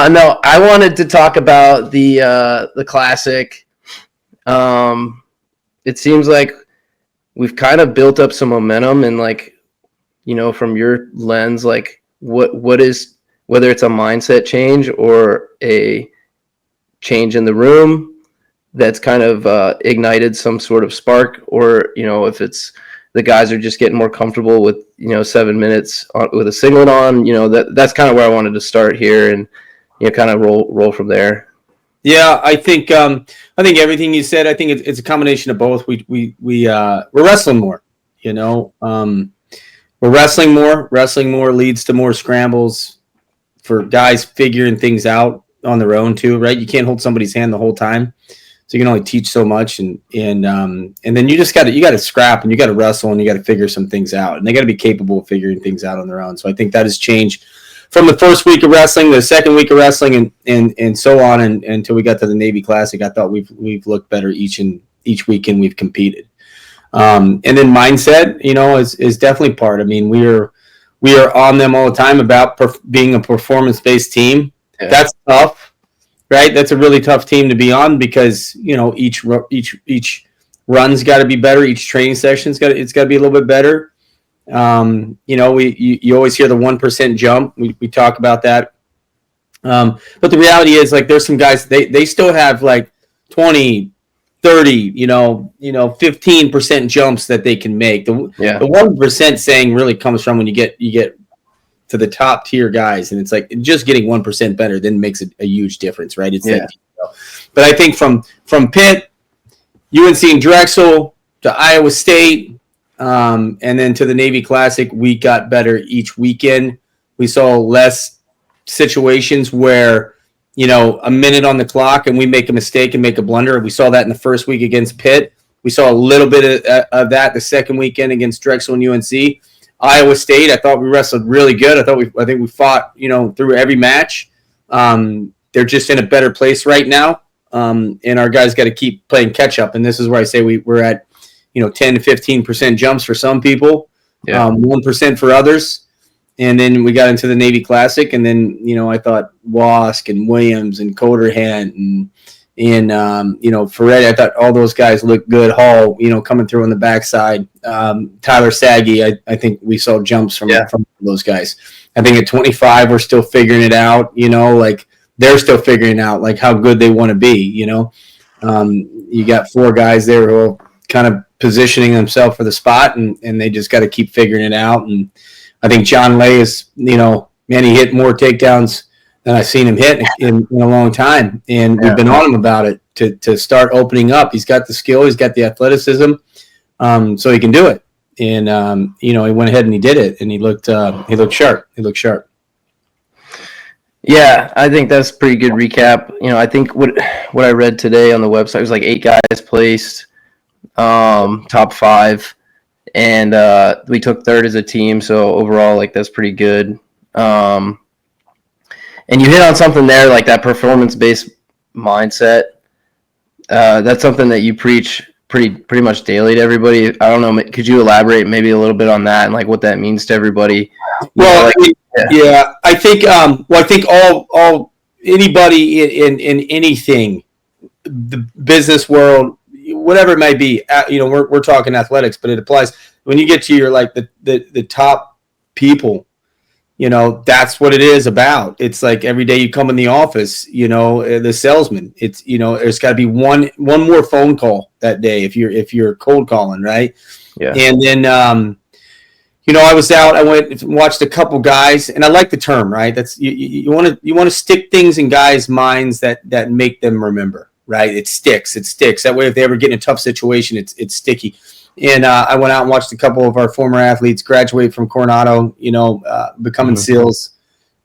No, I wanted to talk about the classic. It seems like we've kind of built up some momentum, and like, from your lens, like what is, whether it's a mindset change or a change in the room that's kind of ignited some sort of spark, or if it's the guys are just getting more comfortable with 7 minutes with a singlet on. That's kind of where I wanted to start here, and kind of roll from there. Yeah, I think everything you said. I think it's a combination of both. We're wrestling more. We're wrestling more. Wrestling more leads to more scrambles for guys figuring things out on their own too, right? You can't hold somebody's hand the whole time, so you can only teach so much, and then you got to scrap, and you got to wrestle, and you got to figure some things out, and they got to be capable of figuring things out on their own. So I think that has changed from the first week of wrestling, the second week of wrestling, and so on, and until we got to the Navy Classic. I thought we've looked better each weekend we've competed. And then mindset, is definitely part. I mean, we are on them all the time about being a performance-based team. Yeah. That's tough, right? That's a really tough team to be on, because each run's got to be better. Each training session's got to be a little bit better. You always hear the 1% jump. We talk about that. But the reality is, like, there's some guys, they still have like 20, 30, 15% jumps that they can make. The 1% saying really comes from when you get to the top tier guys, and it's like just getting 1% better then makes a huge difference, right? But I think from Pitt, UNC and Drexel to Iowa State, and then to the Navy Classic, we got better each weekend. We saw less situations where, a minute on the clock and we make a mistake and make a blunder. We saw that in the first week against Pitt. We saw a little bit of that the second weekend against Drexel and UNC. Iowa State, I thought we wrestled really good. I think we fought, through every match. They're just in a better place right now. And our guys got to keep playing catch up. And this is where I say we're at, 10 to 15% jumps for some people, 1% for others. And then we got into the Navy Classic, and then, I thought Wask and Williams and Coderhant and Ferretti, I thought all those guys looked good. Hall, coming through on the backside. Tyler Saggy, I think we saw jumps from those guys. I think at 25, we're still figuring it out, like they're still figuring out like how good they want to be, You got 4 guys there who are kind of positioning themselves for the spot, and they just got to keep figuring it out. And I think John Lay is, he hit more takedowns than I've seen him hit in a long time. And we've been on him about it to start opening up. He's got the skill. He's got the athleticism, so he can do it. And, he went ahead and he did it, and he looked sharp. He looked sharp. Yeah, I think that's a pretty good recap. I think what I read today on the website was like 8 guys placed, top 5. And we took 3rd as a team, so overall, like, that's pretty good. And you hit on something there, like that performance-based mindset. That's something that you preach pretty much daily to everybody. I don't know, could you elaborate maybe a little bit on that and like what that means to everybody? Well, I think I think all anybody in anything, the business world, whatever it might be, we're talking athletics, but it applies when you get to your like the top people. That's what it is about. It's like every day you come in the office, the salesman. It's there's got to be one more phone call that day if you're cold calling, right? Yeah. And then I was out. I went and watched a couple guys, and I like the term, right? That's you want to stick things in guys' minds that make them remember. Right, it sticks. That way, if they ever get in a tough situation, it's sticky. And I went out and watched a couple of our former athletes graduate from Coronado, becoming SEALs,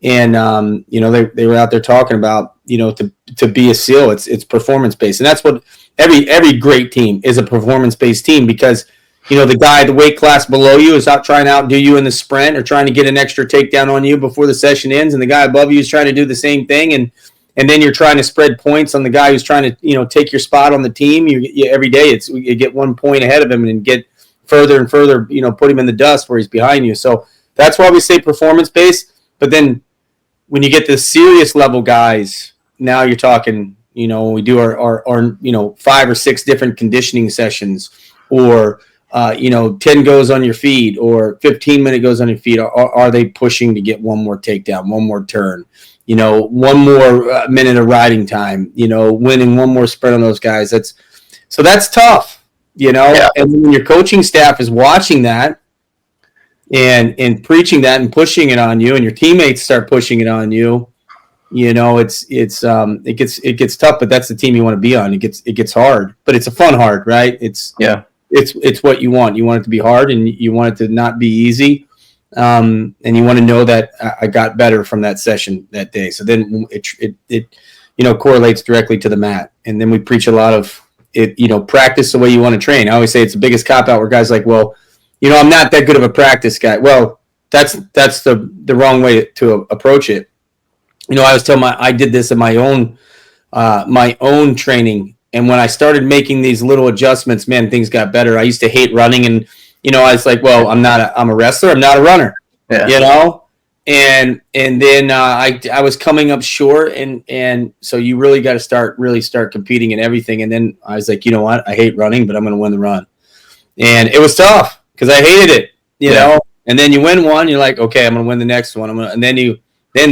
and they were out there talking about to be a SEAL, it's performance based, and that's what every great team is, a performance based team, because the guy, the weight class below you is out trying to outdo you in the sprint or trying to get an extra takedown on you before the session ends, and the guy above you is trying to do the same thing, and then you're trying to spread points on the guy who's trying to, take your spot on the team. You every day you get 1 point ahead of him and get further and further, put him in the dust where he's behind you. So that's why we say performance based. But then when you get the serious level guys, now you're talking, we do our 5 or 6 different conditioning sessions, or 10 goes on your feet, or 15-minute goes on your feet. Are they pushing to get one more takedown, one more turn, one more minute of riding time, winning one more sprint on those guys? That's tough, Yeah. And when your coaching staff is watching that and preaching that and pushing it on you, and your teammates start pushing it on you, it gets tough. But that's the team you want to be on. It gets hard, but it's a fun hard, right? It's what you want. You want it to be hard, and you want it to not be easy. And you want to know that I got better from that session that day. So then it correlates directly to the mat. And then we preach a lot of it, practice the way you want to train. I always say it's the biggest cop out where guys are like, well, I'm not that good of a practice guy. Well, that's the wrong way to approach it. I always tell I did this in my own training. And when I started making these little adjustments, man, things got better. I used to hate running, and I was like, well, I'm a wrestler, I'm not a runner. Yeah. And then I was coming up short, and so you really got to start competing in everything. And then I was like, you know what? I hate running, but I'm going to win the run. And it was tough because I hated it, you know. And then you win one, you're like, okay, I'm going to win the next one. And then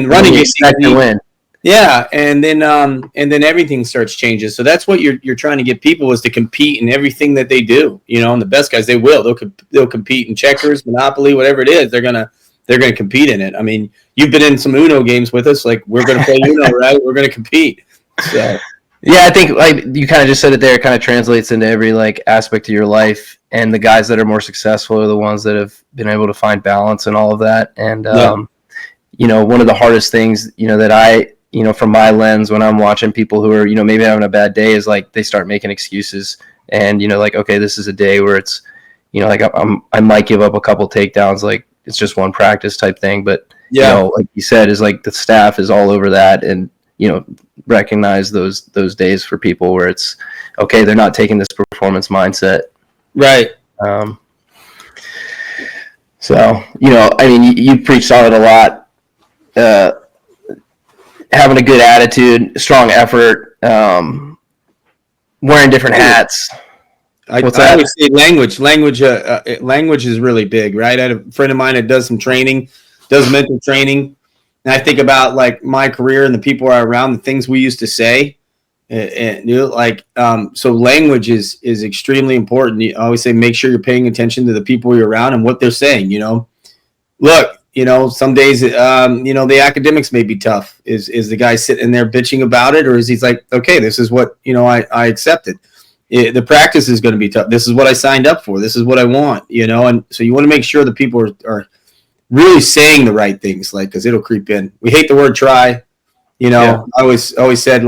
running you expect to win. Yeah, and then everything starts changing. So that's what you're trying to get people, is to compete in everything that they do. And the best guys, they'll compete in checkers, Monopoly, whatever it is. They're gonna compete in it. I mean, you've been in some Uno games with us. Like, we're gonna play Uno, right? We're gonna compete. So yeah, I think like you kind of just said it there. It kind of translates into every aspect of your life. And the guys that are more successful are the ones that have been able to find balance and all of that. And one of the hardest things that I from my lens when I'm watching people who are, maybe having a bad day, is like they start making excuses, and, okay, this is a day where it's, I might give up a couple takedowns, like it's just one practice type thing. But, like you said, is like the staff is all over that, and, recognize those days for people where it's, okay, they're not taking this performance mindset. Right. So, I mean, you preached on it a lot. Having a good attitude, strong effort, wearing different hats. I always say language. Language is really big, right? I had a friend of mine that does some training, does mental training, and I think about like my career and the people I'm around, the things we used to say, so language is extremely important. I always say make sure you're paying attention to the people you're around and what they're saying. Look. Some days, the academics may be tough. Is the guy sitting there bitching about it, or is he's like, okay, this is what, I accepted. The practice is going to be tough. This is what I signed up for. This is what I want, and so you want to make sure that people are really saying the right things, because it'll creep in. We hate the word try, I always said,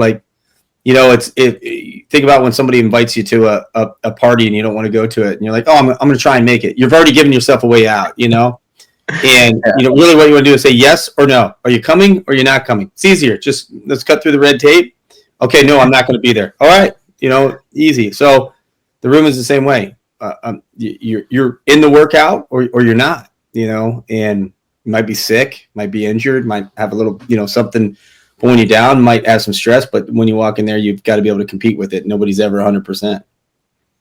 think about when somebody invites you to a party and you don't want to go to it, and you're like, oh, I'm going to try and make it. You've already given yourself a way out, And really what you want to do is say yes or no. Are you coming or you're not coming? It's easier. Just let's cut through the red tape. Okay, no, I'm not going to be there. All right, easy. So the room is the same way. You're in the workout or you're not. And you might be sick, might be injured, might have a little something pulling you down, might have some stress. But when you walk in there, you've got to be able to compete with it. Nobody's ever 100%.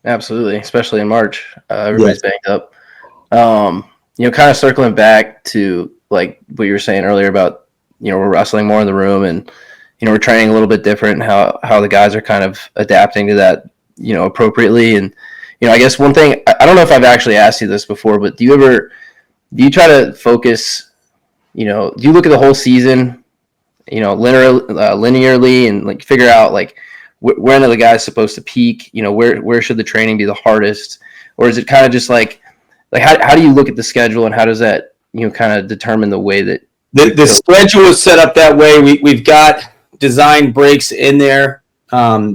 Absolutely, especially in March, everybody's banged up. Kind of circling back to like what you were saying earlier about, we're wrestling more in the room, and, we're training a little bit different, and how the guys are kind of adapting to that, appropriately. And, I guess one thing, I don't know if I've actually asked you this before, but do you try to focus, do you look at the whole season, linearly, and like figure out like when are the guys supposed to peak, where should the training be the hardest? Or is it kind of just like how do you look at the schedule, and how does that kind of determine the way that the schedule is set up that way? We've got design breaks in there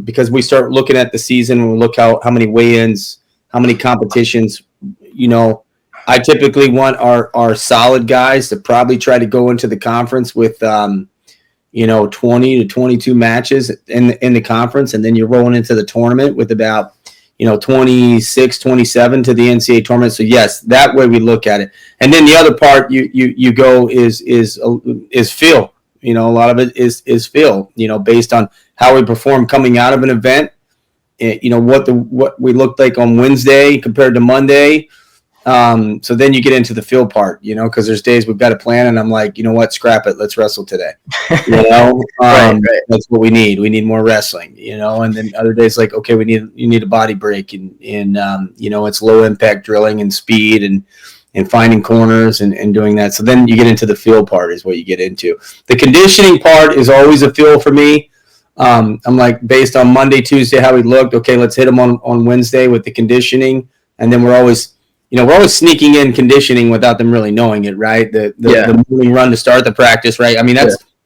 because we start looking at the season and we look how many weigh-ins, how many competitions. I typically want our solid guys to probably try to go into the conference with 20 to 22 matches in the conference, and then you're rolling into the tournament with about 26, 27 to the NCAA tournament. So yes, that way we look at it. And then the other part you go is feel. a lot of it is feel, based on how we perform coming out of an event, what we looked like on Wednesday compared to Monday. So then you get into the feel part, because there's days we've got a plan and I'm like, you know what, scrap it. Let's wrestle today. Right. That's what we need. We need more wrestling, and then other days like, okay, you need a body break and it's low impact drilling and speed and finding corners and doing that. So then you get into the feel part is what you get into. The conditioning part is always a feel for me. I'm like, based on Monday, Tuesday, how we looked, okay, let's hit them on Wednesday with the conditioning. And then we're always sneaking in conditioning without them really knowing it, right? The moving run to start the practice, right? I mean,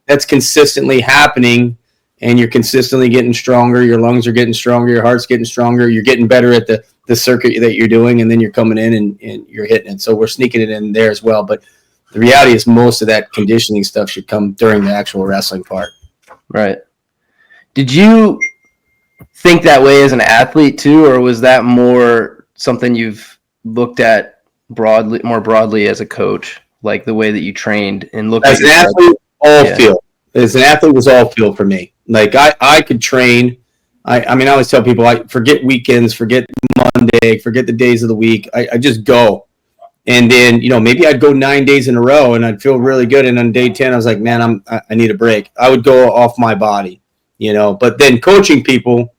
that's consistently happening, and you're consistently getting stronger. Your lungs are getting stronger. Your heart's getting stronger. You're getting better at the circuit that you're doing, and then you're coming in and you're hitting it. So we're sneaking it in there as well. But the reality is most of that conditioning stuff should come during the actual wrestling part. Right. Did you think that way as an athlete too, or was that more something you've looked at more broadly as a coach, like the way that you trained and looked as an athlete? Feel. As an athlete was all feel for me. Like I could train. I mean, I always tell people, I forget weekends, forget Monday, forget the days of the week. I just go. And then, maybe I'd go 9 days in a row and I'd feel really good. And on day 10, I was like, man, I need a break. I would go off my body, but then coaching people,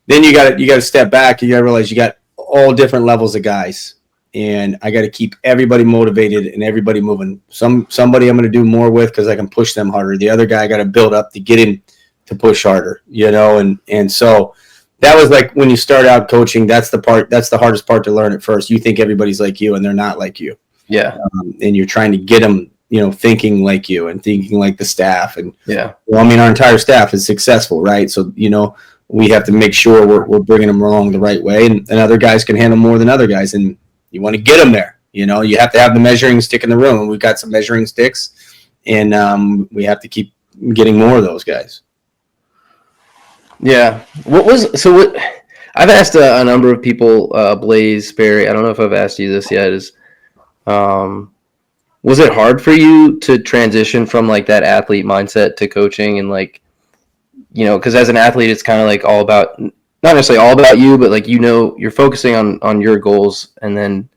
then you got to step back. You got to realize you got all different levels of guys. And I got to keep everybody motivated and everybody moving. Somebody I'm going to do more with because I can push them harder. The other guy I got to build up to get him to push harder, and so that was like when you start out coaching, that's the hardest part to learn at first. You think everybody's like you and they're not like you. Yeah. And you're trying to get them, thinking like you and thinking like the staff. And our entire staff is successful, right? So, we have to make sure we're bringing them along the right way, and other guys can handle more than other guys. And you want to get them there. You have to have the measuring stick in the room. And we've got some measuring sticks, and we have to keep getting more of those guys. Yeah. I've asked a number of people, Blaze, Barry, I don't know if I've asked you this yet, was it hard for you to transition from like that athlete mindset to coaching and like, because as an athlete, it's kind of like all about, not necessarily all about you, but like, you're focusing on your goals, and then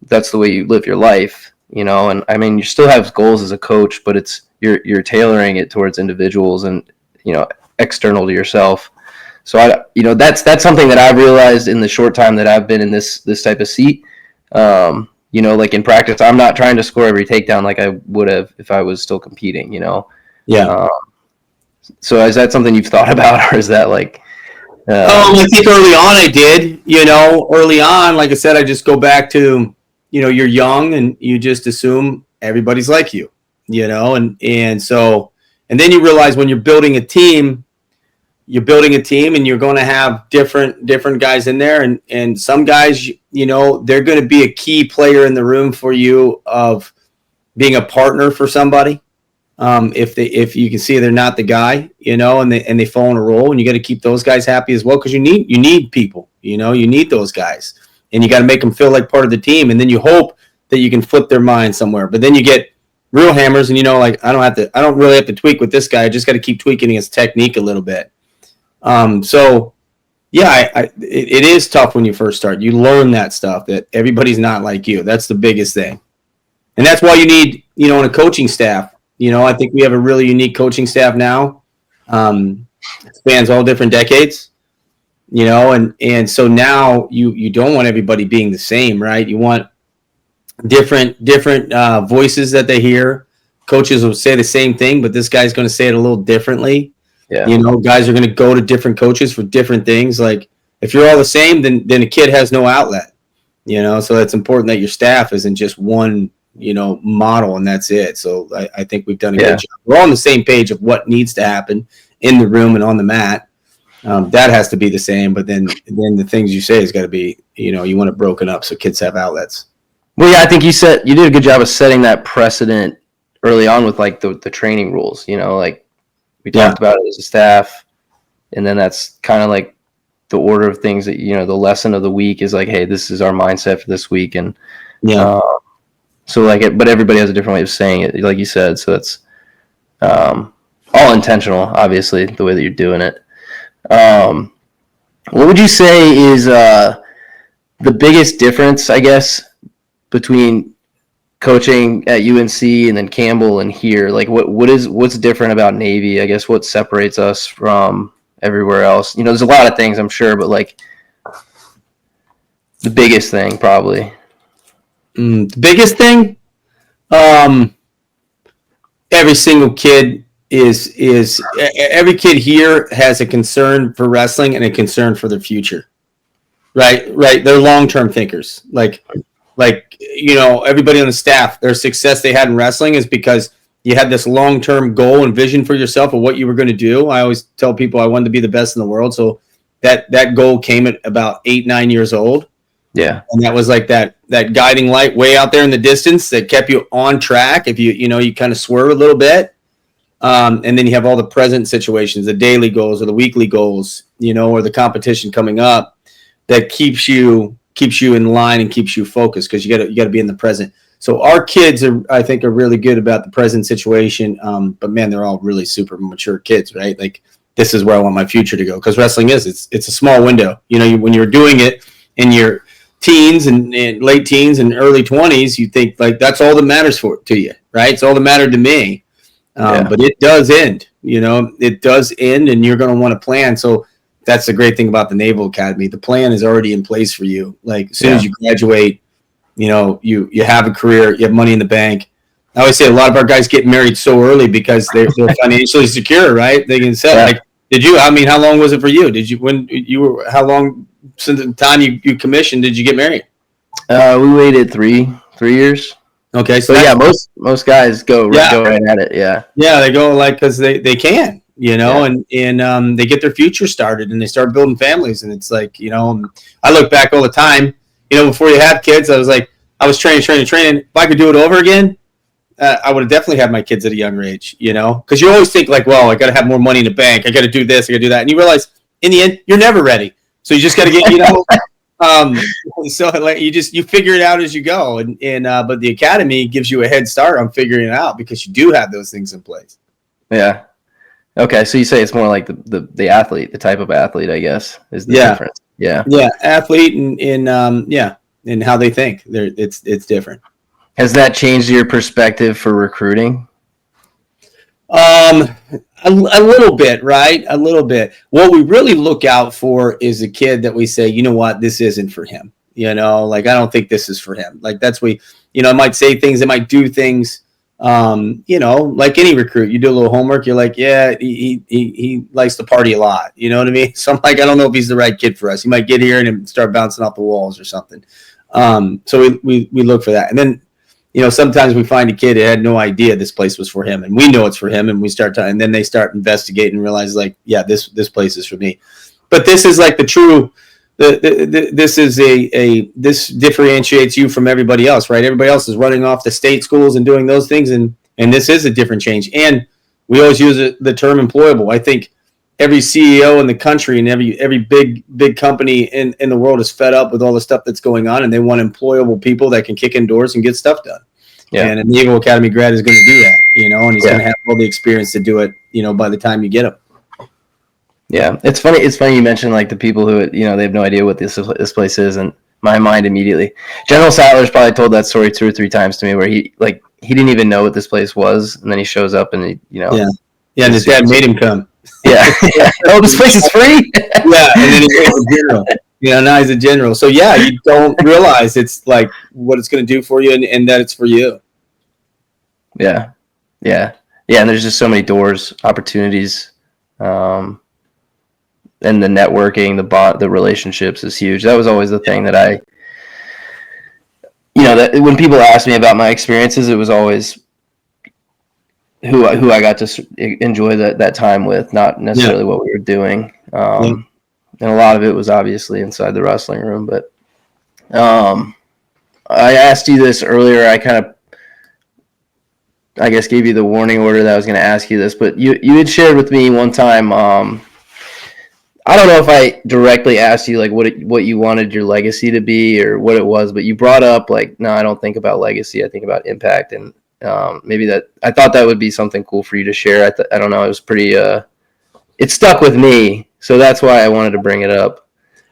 that's the way you live your life, and I mean, you still have goals as a coach, but it's, you're tailoring it towards individuals and, external to yourself. So that's something that I've realized in the short time that I've been in this type of seat. Like in practice, I'm not trying to score every takedown like I would have if I was still competing, Yeah. So is that something you've thought about, or is that like? I think early on I did. Early on, like I said, I just go back to, you're young and you just assume everybody's like you, and so, and then you realize when you're building a team and you're going to have different guys in there, and some guys, they're going to be a key player in the room for you of being a partner for somebody. If you can see they're not the guy, and they fall in a role, and you got to keep those guys happy as well, because you need people, you need those guys, and you got to make them feel like part of the team, and then you hope that you can flip their mind somewhere. But then you get real hammers, and like I don't really have to tweak with this guy. I just got to keep tweaking his technique a little bit. So yeah, it is tough when you first start. You learn that stuff, that everybody's not like you. That's the biggest thing, and that's why you need in a coaching staff. I think we have a really unique coaching staff now. It spans all different decades, and so now you don't want everybody being the same, right? You want different voices that they hear. Coaches will say the same thing, but this guy's going to say it a little differently. Yeah. Guys are going to go to different coaches for different things. Like if you're all the same, then a kid has no outlet, so it's important that your staff isn't just one, model and that's it. So I think we've done a good job. We're all on the same page of what needs to happen in the room and on the mat. That has to be the same, but then the things you say has got to be, you want it broken up so kids have outlets. Well, yeah, I think you did a good job of setting that precedent early on with like the training rules, like we talked about it as a staff, and then that's kind of like the order of things that, the lesson of the week is like, hey, this is our mindset for this week. And so like but everybody has a different way of saying it, like you said. So All intentional, obviously, the way that you're doing it. What would you say is the biggest difference, I guess, between coaching at UNC and then Campbell and here? Like, what's different about Navy? I guess what separates us from everywhere else? There's a lot of things, I'm sure, but like the biggest thing, probably. The biggest thing, every single kid every kid here has a concern for wrestling and a concern for their future. Right. They're long-term thinkers. Like everybody on the staff, their success they had in wrestling is because you had this long-term goal and vision for yourself of what you were going to do. I always tell people I wanted to be the best in the world. So that goal came at about 8-9 years old. Yeah. And that was like that guiding light way out there in the distance that kept you on track. If you kind of swerve a little bit. And then you have all the present situations, the daily goals or the weekly goals, or the competition coming up that keeps you in line and keeps you focused because you got to be in the present. So our kids I think are really good about the present situation. But man, they're all really super mature kids, right? Like this is where I want my future to go because wrestling it's a small window. When you're doing it in your teens and late teens and early 20s, you think like that's all that matters to you, right? It's all that mattered to me. But it does end, it does end and you're going to want to plan. So that's the great thing about the Naval Academy. The plan is already in place for you. Like as soon as you graduate, you have a career, you have money in the bank. I always say a lot of our guys get married so early because they're financially secure, right? They can say how long was it for you? How long since the time you commissioned, did you get married? We waited 3 years. Okay, so most guys go right at it. Yeah, they go because they can, and they get their future started and they start building families. And it's like I look back all the time. Before you have kids, I was training. If I could do it over again, I would have definitely had my kids at a younger age. Because you always think like, well, I got to have more money in the bank. I got to do this. I got to do that, and you realize in the end you're never ready. So you just got to get so like you figure it out as you go, and but the academy gives you a head start on figuring it out because you do have those things in place. Yeah. Okay, so you say it's more like the athlete, the type of athlete, I guess, is the difference. Yeah. Yeah, athlete and how they think. It's different. Has that changed your perspective for recruiting? A little bit, right? A little bit. What we really look out for is a kid that we say, you know what, this isn't for him. Like I don't think this is for him. Like that's I might say things, I might do things. Like any recruit, you do a little homework. You're like, yeah, he likes to party a lot. You know what I mean? So I'm like, I don't know if he's the right kid for us. He might get here and start bouncing off the walls or something. So we look for that, and then. Sometimes we find a kid that had no idea this place was for him, and we know it's for him, and we start and then they start investigating and realize like, yeah, this place is for me. But this is like the true. This is this differentiates you from everybody else, right? Everybody else is running off the state schools and doing those things, and this is a different change. And we always use the term employable. I think every CEO in the country and every big company in the world is fed up with all the stuff that's going on, and they want employable people that can kick in doors and get stuff done. Yeah. And a Naval Academy grad is going to do that, and he's going to have all the experience to do it, by the time you get him. Yeah, it's funny. It's funny you mentioned like the people who they have no idea what this place is, and my mind immediately. General Sattler's probably told that story 2 or 3 times to me, where he didn't even know what this place was, and then he shows up and and his dad made him come. Yeah. Oh, this place is free. Yeah, and then he's a general. Now he's a general. So yeah, you don't realize it's like what it's going to do for you, and that it's for you. Yeah. And there's just so many doors, opportunities, and the networking, the relationships is huge. That was always the thing that that when people ask me about my experiences, it was always who I got to enjoy that time with, not necessarily what we were doing. And a lot of it was obviously inside the wrestling room. But I asked you this earlier. I guess gave you the warning order that I was going to ask you this, but you had shared with me one time. I don't know if I directly asked you like what you wanted your legacy to be or what it was, but you brought up like, no, I don't think about legacy. I think about impact. And maybe that I thought that would be something cool for you to share. I don't know. It was pretty. It stuck with me, so that's why I wanted to bring it up.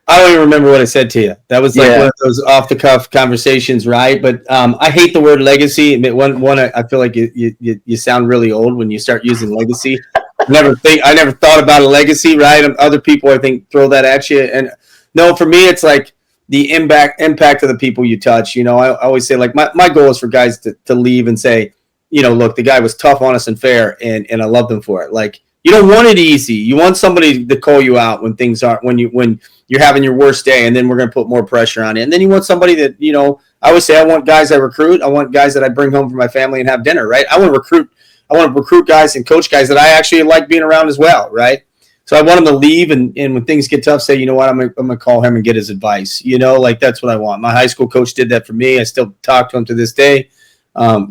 I don't even remember what I said to you. That was like Yeah. one of those off the cuff conversations, right? But I hate the word legacy. I feel like you sound really old when you start using legacy. I never thought about a legacy, right? Other people, I think, throw that at you. And no, for me, it's like the impact of the people you touch. You know, I always say like my goal is for guys to leave and say, you know, look, the guy was tough, honest, and fair, and I love them for it. Like you don't want it easy. You want somebody to call you out when things aren't when you're having your worst day, and then we're going to put more pressure on it. And then you want somebody that, you know, I would say I want guys I recruit. I want guys that I bring home for my family and have dinner, right? I want to recruit guys and coach guys that I actually like being around as well, right? So I want them to leave, and when things get tough, say, you know what, I'm gonna call him and get his advice. You know, like that's what I want. My high school coach did that for me. I still talk to him to this day.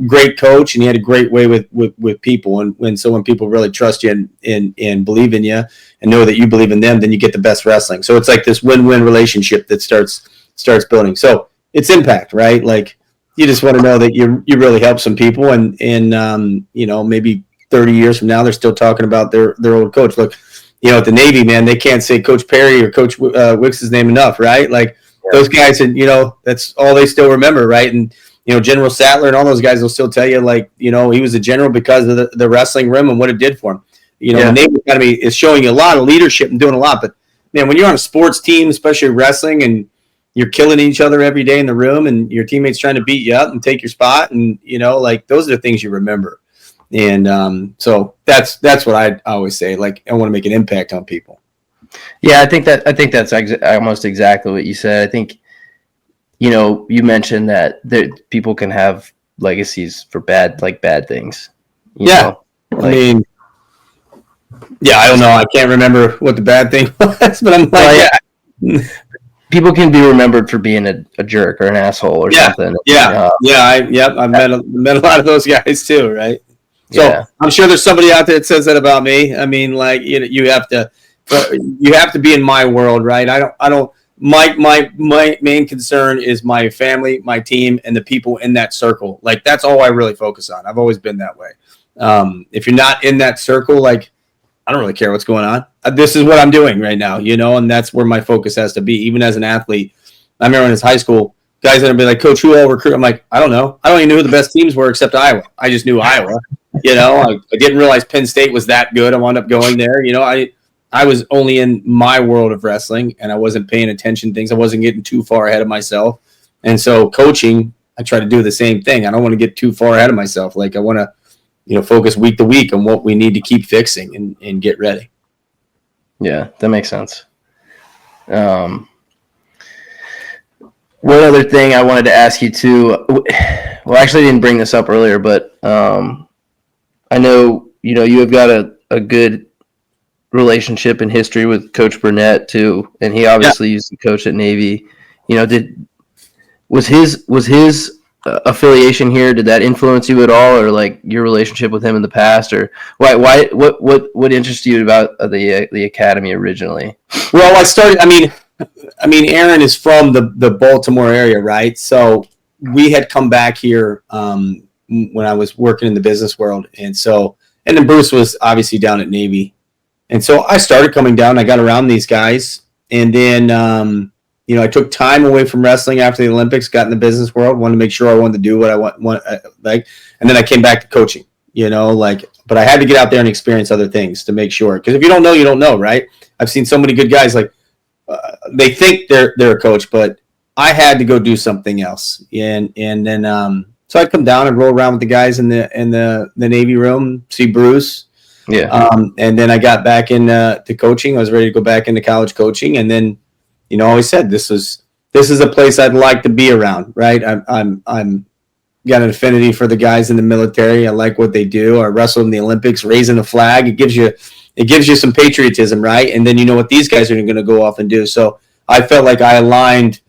Great coach, and he had a great way with people. And when people really trust you and believe in you and know that you believe in them, then you get the best wrestling. So it's like this win-win relationship that starts building. So it's impact, right? Like you just want to know that you really help some people, and you know, maybe 30 years from now they're still talking about their old coach. Look, you know, at the Navy, man, they can't say Coach Perry or Coach Wicks's name enough, right? Like those guys, and you know, that's all they still remember, right? And you know, General Sattler and all those guys will still tell you, like, you know, he was a general because of the wrestling rim and what it did for him. You know, the Navy Academy is showing you a lot of leadership and doing a lot. But, man, when you're on a sports team, especially wrestling, and you're killing each other every day in the room and your teammates trying to beat you up and take your spot, and, you know, like, those are the things you remember. And so that's what I always say. Like, I want to make an impact on people. Yeah, I think that's almost exactly what you said. I think, you know, you mentioned that people can have legacies for bad things. You know? Like, I mean, yeah, I don't know. I can't remember what the bad thing was, but I'm like, people can be remembered for being a jerk or an asshole or something. I've met a lot of those guys too, right? So I'm sure there's somebody out there that says that about me. I mean, like, you know, you have to be in my world, right? I don't. My main concern is my family, my team, and the people in that circle. Like, that's all I really focus on. I've always been that way. If you're not in that circle, like, I don't really care what's going on. This is what I'm doing right now, you know, and that's where my focus has to be. Even as an athlete, I remember in his high school, guys that would be like, Coach, who all recruit? I'm like, I don't know. I don't even know who the best teams were except Iowa. I just knew Iowa. You know, I didn't realize Penn State was that good. I wound up going there. You know, I was only in my world of wrestling, and I wasn't paying attention to things. I wasn't getting too far ahead of myself. And so coaching, I try to do the same thing. I don't want to get too far ahead of myself. Like, I want to, you know, focus week to week on what we need to keep fixing and get ready. Yeah, that makes sense. One other thing I wanted to ask you too. Well, actually, I didn't bring this up earlier, but I know, you know, you have got a good relationship and history with Coach Burnett too, and he obviously used to coach at Navy. You know, was his affiliation here, did that influence you at all, or like your relationship with him in the past, or what interested you about the academy originally? Well, I mean, Aaron is from the Baltimore area, right? So we had come back here when I was working in the business world, and then Bruce was obviously down at Navy, and so I started coming down. I got around these guys, and then you know, I took time away from wrestling after the Olympics, got in the business world, wanted to make sure I wanted to do what I want like, and then I came back to coaching, you know, like, but I had to get out there and experience other things to make sure. Because if you don't know, you don't know, right? I've seen so many good guys, like, they think they're a coach, but I had to go do something else. And then, so I'd come down and roll around with the guys in the Navy room, see Bruce. Yeah. And then I got back into coaching. I was ready to go back into college coaching, and then, you know, I always said this is a place I'd like to be around, right? I'm got an affinity for the guys in the military. I like what they do. I wrestled in the Olympics, raising a flag. It gives you some patriotism, right? And then you know what these guys are going to go off and do. So I felt like I aligned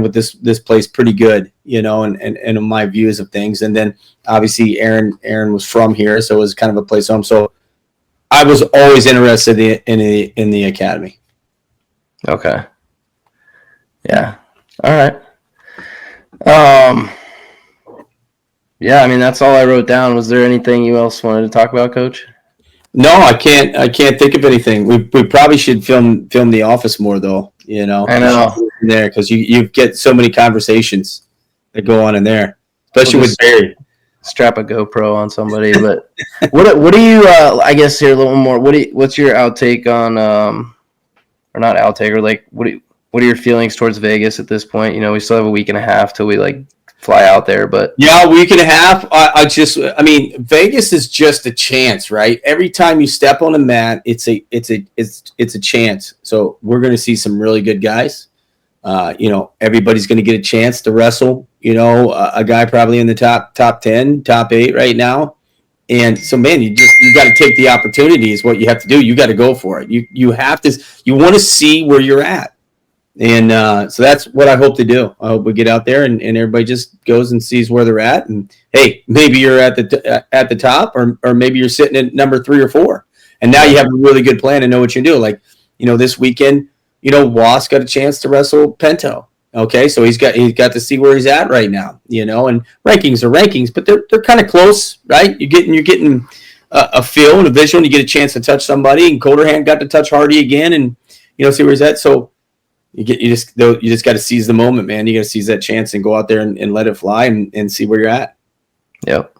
with this place pretty good, you know, and my views of things. And then obviously Aaron was from here, so it was kind of a place home. So I was always interested in the academy. Okay. Yeah. All right. yeah, I mean, that's all I wrote down. Was there anything you else wanted to talk about, Coach? No, I can't. I can't think of anything. We probably should film The Office more, though. I know. There because you get so many conversations that go on in there, especially We'll with Barry. strap a GoPro on somebody. But what do you? I guess here a little more. What's your outtake on or not outtake, or like what are your feelings towards Vegas at this point? You know, we still have a week and a half till we like fly out there, but Yeah, a week and a half. I mean, Vegas is just a chance, right? Every time you step on a mat, it's a chance. So we're going to see some really good guys. Everybody's going to get a chance to wrestle. A guy probably in the top 10, top 8 right now. And so, man, you got to take the opportunity. Is what you have to do. You got to go for it. You have to. You want to see where you're at. And so that's what I hope to do. I hope we get out there and everybody just goes and sees where they're at. And hey, maybe you're at the top, or maybe you're sitting at number 3 or 4, and now you have a really good plan and know what you do. Like this weekend, Was got a chance to wrestle Pento. Okay, so he's got to see where he's at right now. And rankings are rankings, but they're kind of close, right? You're getting a feel and a visual, and you get a chance to touch somebody. And Colderhand got to touch Hardy again, and see where he's at. So. You just got to seize the moment, man. You got to seize that chance and go out there and let it fly and see where you're at. Yep.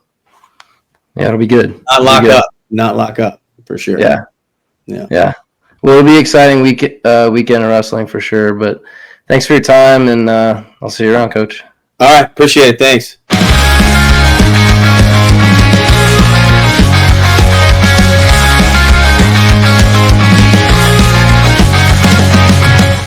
Yeah, it'll be good. Not lock up for sure. Yeah. Well, it'll be exciting weekend of wrestling for sure. But thanks for your time, and I'll see you around, Coach. All right, appreciate it. Thanks.